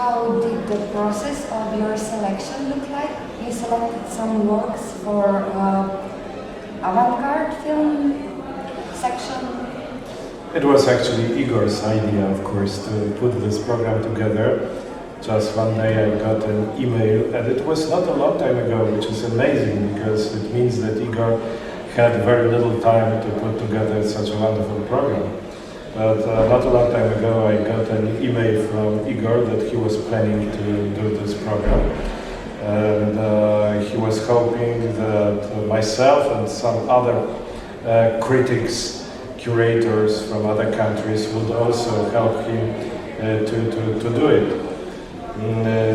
how did the process of your selection look like? You selected some works for avant-garde film section. It was actually Igor's idea, of course, to put this program together. Just one day I got an email, and it was not a long time ago, which is amazing because it means that Igor had very little time to put together such a wonderful program. But not a long time ago I got an email from Igor that he was planning to do this program. And he was hoping that myself and some other critics, curators from other countries would also help him to do it.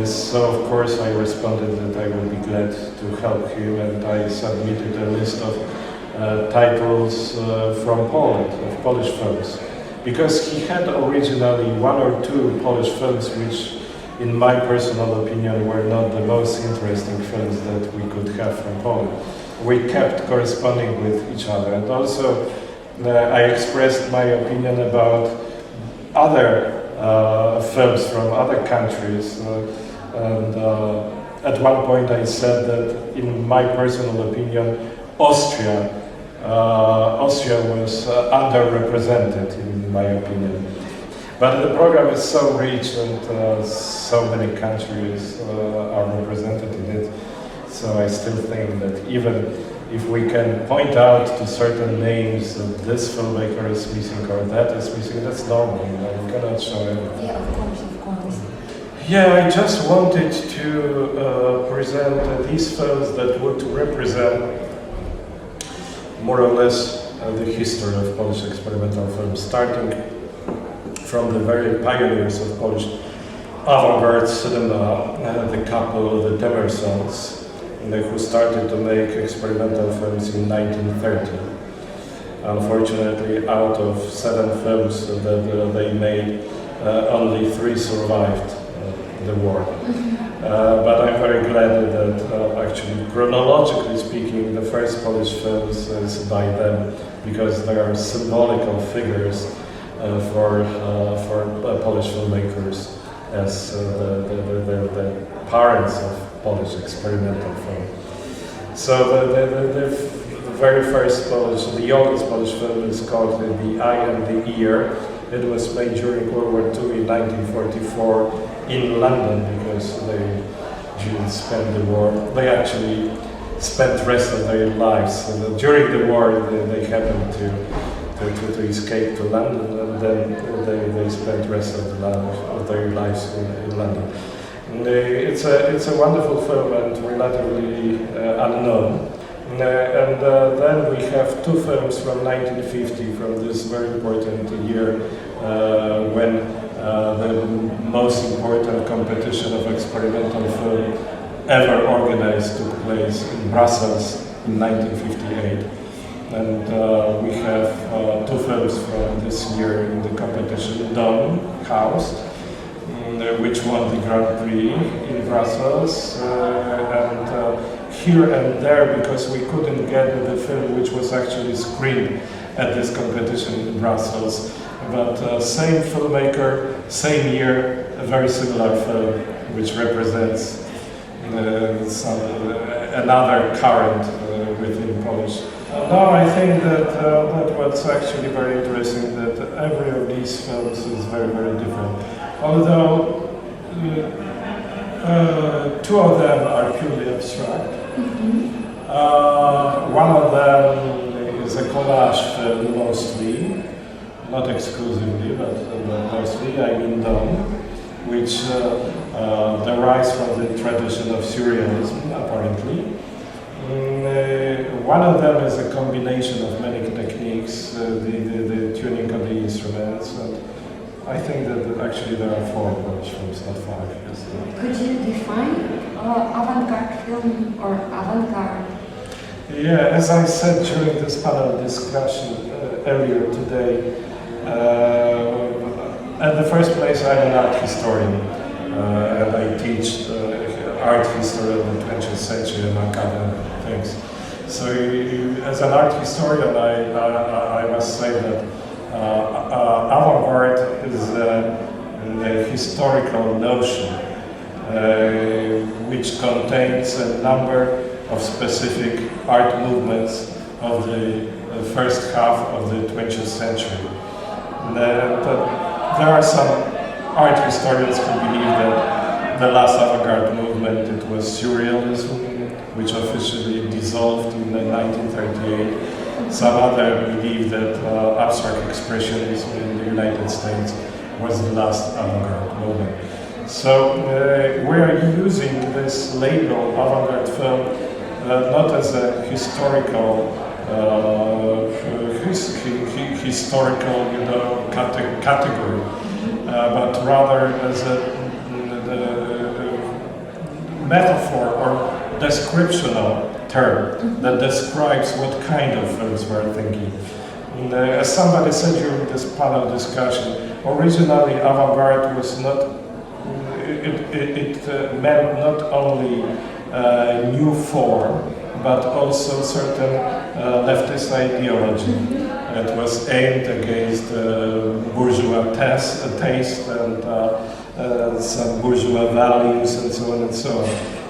So of course I responded that I would be glad to help him, and I submitted a list of titles from Poland, of Polish films. Because he had originally one or two Polish films which, in my personal opinion, were not the most interesting films that we could have from Poland. We kept corresponding with each other, and also I expressed my opinion about other films from other countries, and at one point I said that, in my personal opinion, Austria was underrepresented, in my opinion. But the program is so rich, and so many countries are represented in it, so I still think that even if we can point out to certain names that this filmmaker is missing or that is missing, that's normal, you know, you cannot show everything. Yeah, of course. Yeah, I just wanted to present these films that would represent more or less the history of Polish experimental film, starting from the very pioneers of Polish avant-garde cinema, the couple, the Temersons, who started to make experimental films in 1930. Unfortunately, out of 7 films that they made, only 3 survived the war. But I'm very glad that actually, chronologically speaking, the first Polish films is by them, because they are symbolical figures for Polish filmmakers as the parents of Polish experimental film. So the very first Polish, the oldest Polish film is called The Eye and the Ear. It was made during World War II in 1944 in London, because they didn't spend the war. They actually spent the rest of their lives. So during the war, they happened to escape to London, and then they spent the rest of their lives in London. It's a wonderful film and relatively unknown. And then we have 2 films from 1950, from this very important year when the most important competition of experimental film ever organized took place in Brussels in 1958. And we have 2 films from this year in the competition: Dom, House, which won the Grand Prix in Brussels, and here and there, because we couldn't get the film which was actually screened at this competition in Brussels. But same filmmaker, same year, a very similar film, which represents another current within Polish. Now I think that what's actually very interesting, that every of these films is very, very different. Although 2 of them are purely abstract. One of them is a collage film, mostly, not exclusively, but mostly. I mean Dom, which derives from the tradition of surrealism, apparently. One of them is a combination of many techniques, the tuning of the instruments, and I think that actually there are 4 Polish films, not 5. Yes. Could you define avant-garde film or avant-garde? Yeah, as I said during this panel discussion earlier today, at the first place I'm an art historian, and I teach art history of the 20th century among other things. So as an art historian, I must say that avant-garde is the historical notion, which contains a number of specific art movements of the first half of the 20th century. There are some art historians who believe that the last avant-garde movement, it was surrealism, which officially dissolved in 1938. Some others believe that abstract expressionism in the United States was the last avant-garde movement. So we are using this label, avant-garde film, not as a historical, category, but rather as a metaphor or descriptional term that describes what kind of films we're thinking. And, as somebody said during this panel discussion, originally avant-garde was not, it meant not only new form, but also certain leftist ideology. It was aimed against bourgeois taste and some bourgeois values and so on and so on.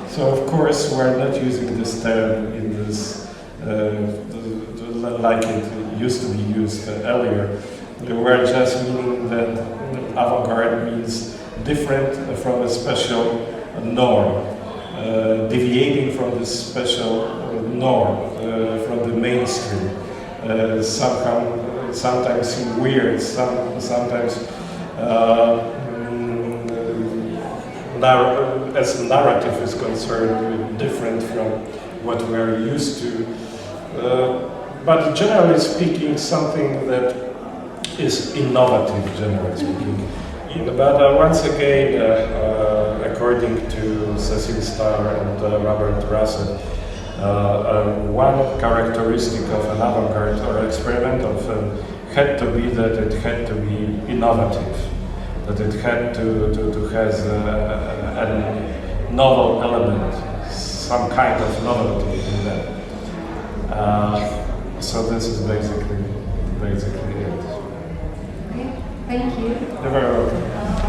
So of course we're not using this term in this like it used to be used earlier. We're just meaning that avant-garde means different from a special norm, deviating from this special norm, from the mainstream. Sometimes seem weird, sometimes as narrative is concerned, different from what we are used to. But generally speaking, something that is innovative, generally speaking. But once again, according to Cecil Starr and Robert Russell, one characteristic of an avant-garde or experimental film had to be that it had to be innovative, that it had to have a novel element, some kind of novelty in that. So this is basically it. Okay, thank you. You're very welcome.